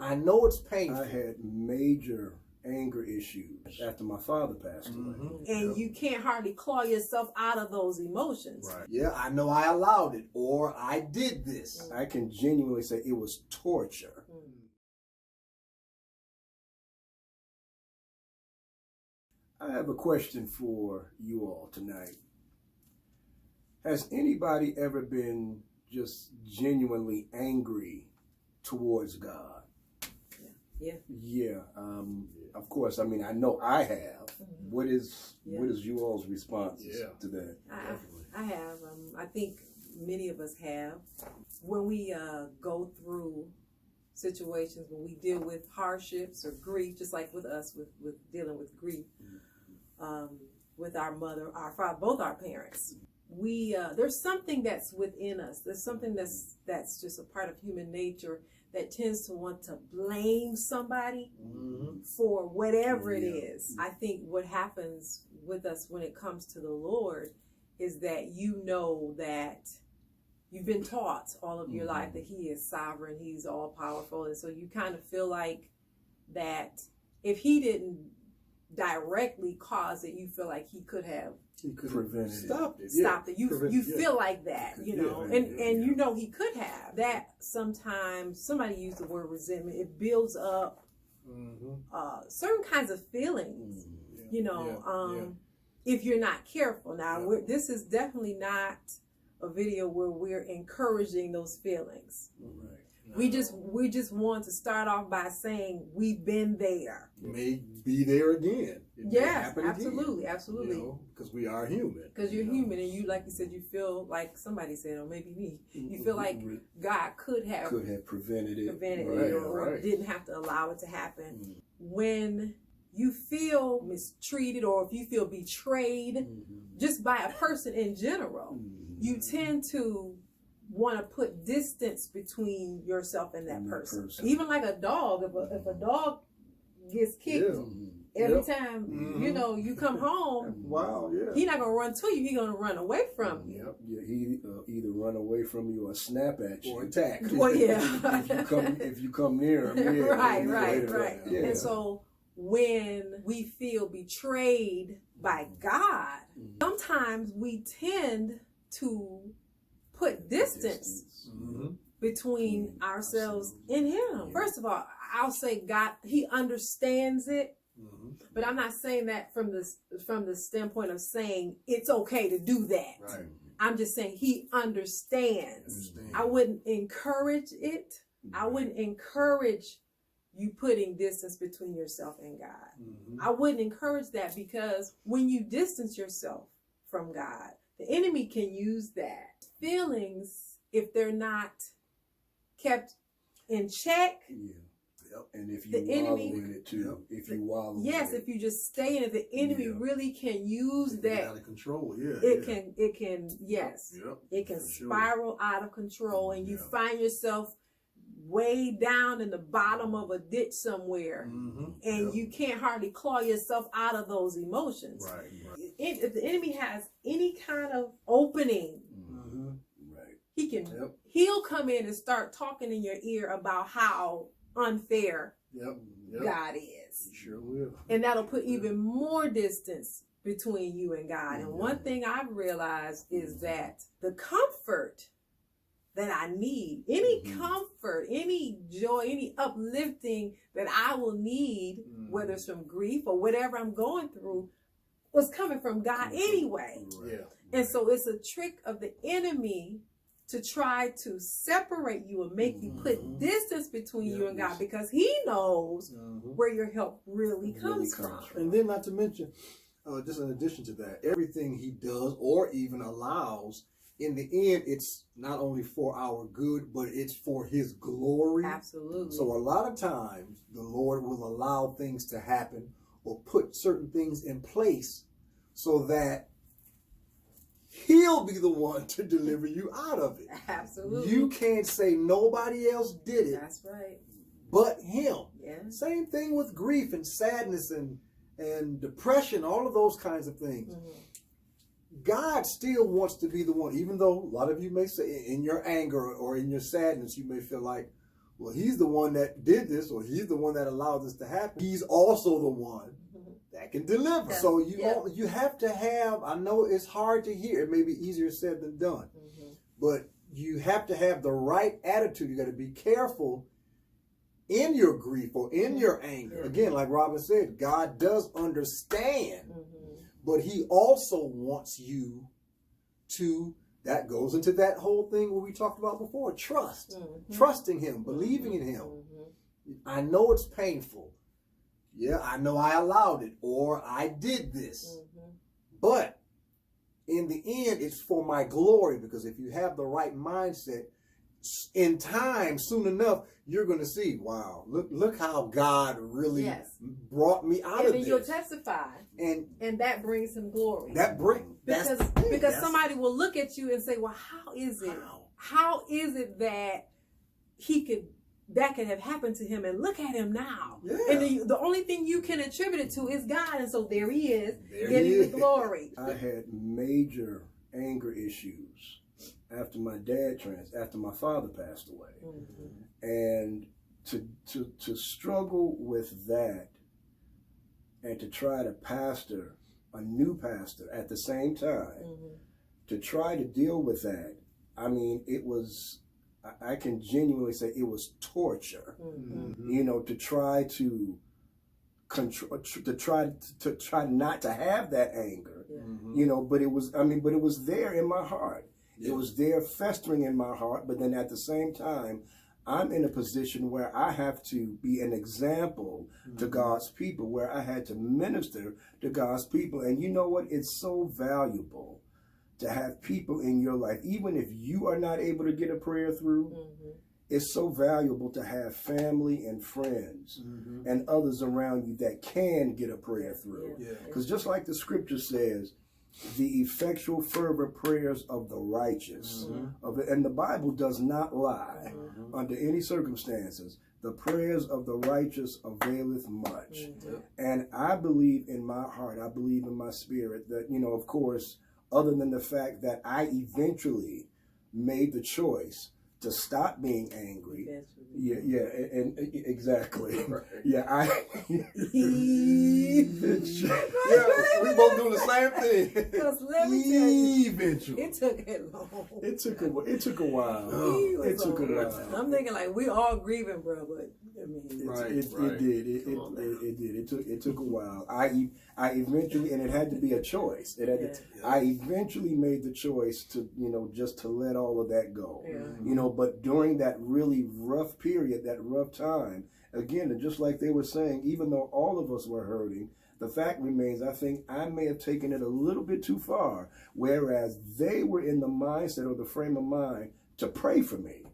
I know it's painful. I had major anger issues after my father passed away. And you can't hardly claw yourself out of those emotions. Right. Yeah, I know I allowed it, or I did this. I can genuinely say it was torture. I have a question for you all tonight. Has anybody ever been just genuinely angry towards God? Yeah. Yeah. Of course. I mean, I know I have. What is you all's response to that? I have. I think many of us have. When we go through situations, when we deal with hardships or grief, just like with us, with dealing with grief, with our mother, our father, both our parents, we there's something that's within us. There's something that's just a part of human nature that tends to want to blame somebody for whatever it is. I think what happens with us when it comes to the Lord is that you know that you've been taught all of your life that He is sovereign, He's all powerful, and so you kind of feel like that if He didn't directly cause it, you feel like He could have prevented stopped it. You feel like that, you know, and you know He could have. That sometimes, somebody used the word resentment, it builds up certain kinds of feelings, you know, if you're not careful. Now, this is definitely not a video where we're encouraging those feelings. Right. We just want to start off by saying we've been there. May be there again. Yes, absolutely, again, absolutely. You know, because we are human. Because you're human, and you, like you said, you feel like somebody said, or maybe me. You feel like God could have prevented it, or didn't have to allow it to happen. When you feel mistreated, or if you feel betrayed, just by a person in general, you tend to want to put distance between yourself and that person. Even like a dog, if a dog gets kicked every time, you know, you come home, he's not gonna run to you, he's gonna run away from you. He either run away from you or snap at you or attack. Well, if you come near him, right. And so when we feel betrayed by God, sometimes we tend to put distance between ourselves and Him. First of all, I'll say God, He understands it, but I'm not saying that from the standpoint of saying it's okay to do that. Right. I'm just saying He understands. I wouldn't encourage it. I wouldn't encourage you putting distance between yourself and God. I wouldn't encourage that, because when you distance yourself from God, the enemy can use that. Feelings, if they're not kept in check, and if you wallow in it too, if you wallow, if you just stay in it, the enemy really can use that. Out of control, it can spiral out of control, and you find yourself way down in the bottom of a ditch somewhere, and you can't hardly claw yourself out of those emotions. If the enemy has any kind of opening, he'll come in and start talking in your ear about how unfair God is. He sure will. And that'll put even more distance between you and God. And one thing I've realized is that the comfort that I need, any comfort, any joy, any uplifting that I will need, whether it's from grief or whatever I'm going through, was coming from God anyway. And so it's a trick of the enemy to try to separate you and make you put distance between you and God, because He knows where your help really comes from. And then, not to mention, just in addition to that, everything He does or even allows, in the end, it's not only for our good, but it's for His glory. Absolutely. So a lot of times, the Lord will allow things to happen or put certain things in place so that He'll be the one to deliver you out of it. Absolutely. You can't say nobody else did it. That's right. But Him. Yeah. Same thing with grief and sadness and depression, all of those kinds of things. God still wants to be the one, even though a lot of you may say in your anger or in your sadness, you may feel like, well, he's the one that did this, or he's the one that allowed this to happen. He's also the one that can deliver. Yeah. So you have to have, I know it's hard to hear, it may be easier said than done, but you have to have the right attitude. You got to be careful in your grief or in your anger. Again, like Robin said, God does understand, but he also wants you to, that goes into that whole thing where we talked about before, trust. Trusting him, believing in him. I know it's painful. Yeah, I know I allowed it, or I did this. But in the end, it's for my glory, because if you have the right mindset, in time, soon enough, you're going to see, wow, look how God really brought me out of this. And then you'll testify. And that brings him glory. Because somebody will look at you and say, well, how is it that that could have happened to him, and look at him now. And the only thing you can attribute it to is God, and so there he is, getting the glory. I had major anger issues after after my father passed away. And to struggle with that, and to try to pastor a new pastor at the same time, to try to deal with that, I mean, it was, I can genuinely say it was torture, you know, to try to control, to try not to have that anger, you know, but it was there in my heart. It was there festering in my heart, but then at the same time, I'm in a position where I have to be an example to God's people, where I had to minister to God's people. And you know what? It's so valuable to have people in your life, even if you are not able to get a prayer through. It's so valuable to have family and friends and others around you that can get a prayer through. Because just like the scripture says, the effectual fervent prayers of the righteous, and the Bible does not lie under any circumstances. The prayers of the righteous availeth much. And I believe in my heart, I believe in my spirit that, you know, of course, other than the fact that I eventually made the choice to stop being angry. And exactly. We both do the same thing. Because let me tell you, eventually, it took it long. It took a while. It took a while. I'm thinking like we all grieving, bro, but I mean, it did. It took a while. I eventually, and it had to be a choice. I eventually made the choice to, you know, just to let all of that go. You know, but during that really rough period, that rough time, again, and just like they were saying, even though all of us were hurting, the fact remains, I think I may have taken it a little bit too far, whereas they were in the mindset or the frame of mind to pray for me.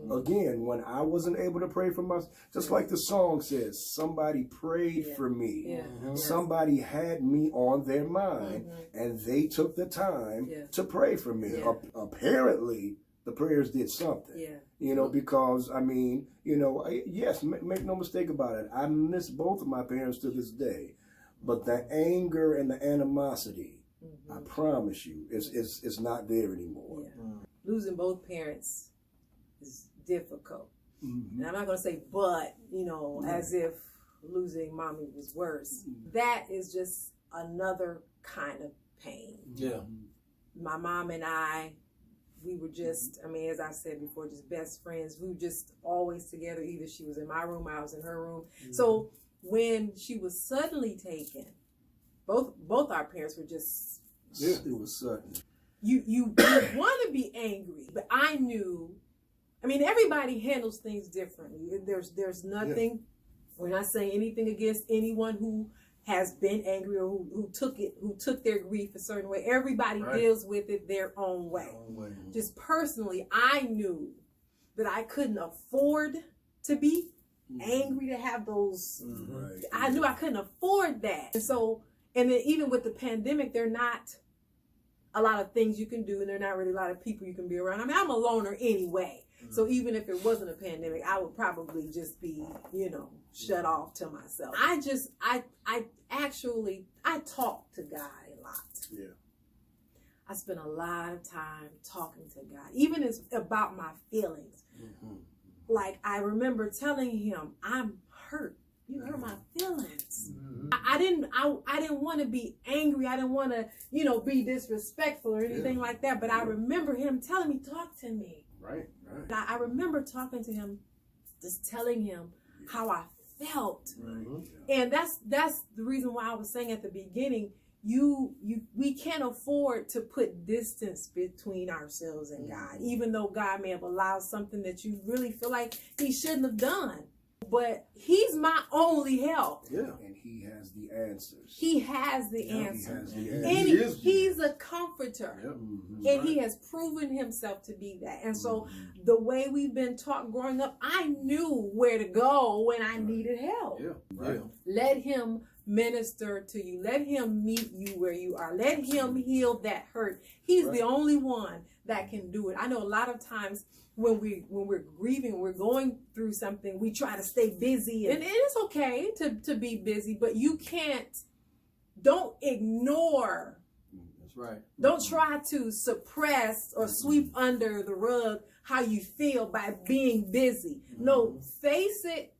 Again, when I wasn't able to pray for myself, just like the song says, somebody prayed for me. Somebody had me on their mind, and they took the time to pray for me. Apparently, the prayers did something. You know, because, I mean, you know, yes, make no mistake about it. I miss both of my parents to this day. But the anger and the animosity, I promise you, is not there anymore. Losing both parents is difficult. And I'm not going to say but, you know, as if losing mommy was worse. That is just another kind of pain. My mom and I, we were just, I mean, as I said before, just best friends. We were just always together. Either she was in my room, I was in her room. So when she was suddenly taken, both our parents were just... It was sudden. You want to be angry, but I knew, I mean, everybody handles things differently. There's nothing, we're not saying anything against anyone who has been angry or who took their grief a certain way. Everybody deals with it their own way. Just personally, I knew that I couldn't afford to be angry, to have those, I knew I couldn't afford that. And so, and then even with the pandemic, there are not a lot of things you can do, and there are not really a lot of people you can be around. I mean, I'm a loner anyway. So even if it wasn't a pandemic, I would probably just be, you know, shut off to myself. I talk to God a lot. I spend a lot of time talking to God, even about my feelings. like I remember telling him, I'm hurt. You hurt my feelings. I didn't want to be angry. I didn't want to, be disrespectful or anything like that. But I remember him telling me, talk to me. Right. I remember talking to him, just telling him how I felt. And that's the reason why I was saying at the beginning, we can't afford to put distance between ourselves and God, even though God may have allowed something that you really feel like he shouldn't have done. But he's my only help. Yeah. And he has the answers. He has the answers. And he's a comforter. And he has proven himself to be that. And so the way we've been taught growing up, I knew where to go when I needed help. Let him minister to you. Let him meet you where you are. Let him heal that hurt. He's the only one that can do it. I know a lot of times when we're grieving, we're going through something, we try to stay busy, and it is okay to be busy, but don't ignore. That's right. Don't try to suppress or sweep under the rug how you feel by being busy. No, face it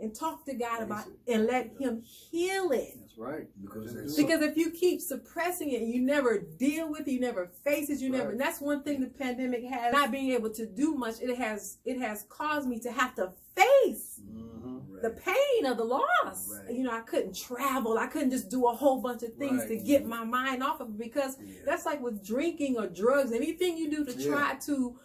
and talk to God about it and let him heal it. That's right. Because if you keep suppressing it, you never deal with it, you never face it, and that's one thing the pandemic has, not being able to do much, it has caused me to have to face the pain of the loss. I couldn't travel. I couldn't just do a whole bunch of things to get my mind off of it, because that's like with drinking or drugs, anything you do to try to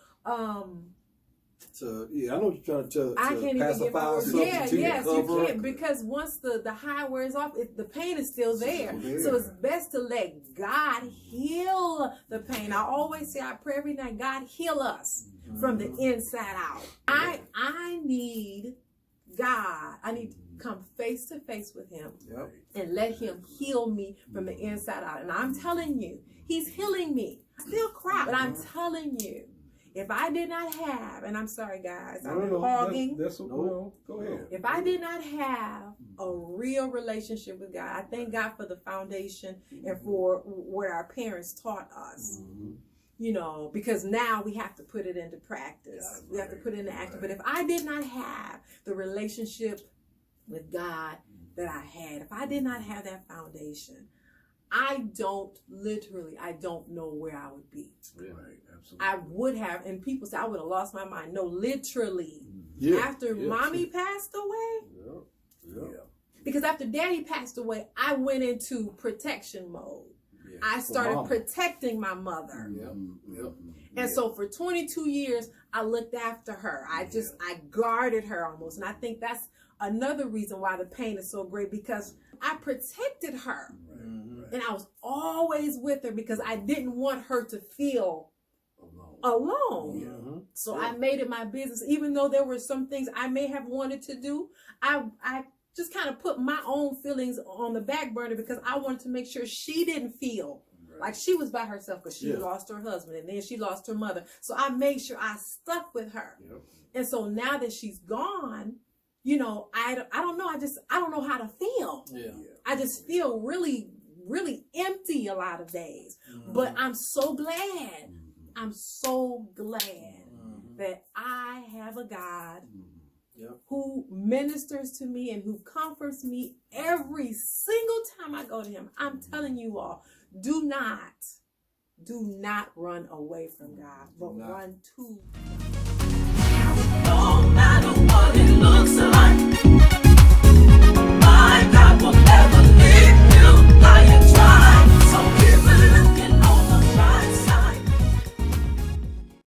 I know you're trying to I can't pacify even get my yes, you can't, because once the high wears off, the pain is still there. So it's best to let God heal the pain. I always say, I pray every night, God heal us from the inside out. I need God. I need to come face to face with him and let him heal me from the inside out. And I'm telling you, he's healing me. I still cry, but I'm telling you, if I did not have, and I'm sorry guys, I'm hogging. Go ahead. If I did not have a real relationship with God, I thank God for the foundation and for what our parents taught us. Because now we have to put it into practice. We have to put it into action. But if I did not have the relationship with God that I had, if I did not have that foundation, I don't know where I would be. I would have, and people say I would have lost my mind. No, literally. After mommy passed away, because after daddy passed away, I went into protection mode. I started protecting my mother. And so for 22 years, I looked after her. I guarded her almost. And I think that's another reason why the pain is so great, because I protected her. And I was always with her because I didn't want her to feel alone. So I made it my business, even though there were some things I may have wanted to do. I just kind of put my own feelings on the back burner because I wanted to make sure she didn't feel like she was by herself, because she lost her husband and then she lost her mother. So I made sure I stuck with her. And so now that she's gone, I don't know. I don't know how to feel. I just feel really, really empty a lot of days. But I'm so glad. I'm so glad that I have a God who ministers to me and who comforts me every single time I go to him. I'm telling you all, do not run away from God, but run to. No matter what it looks like.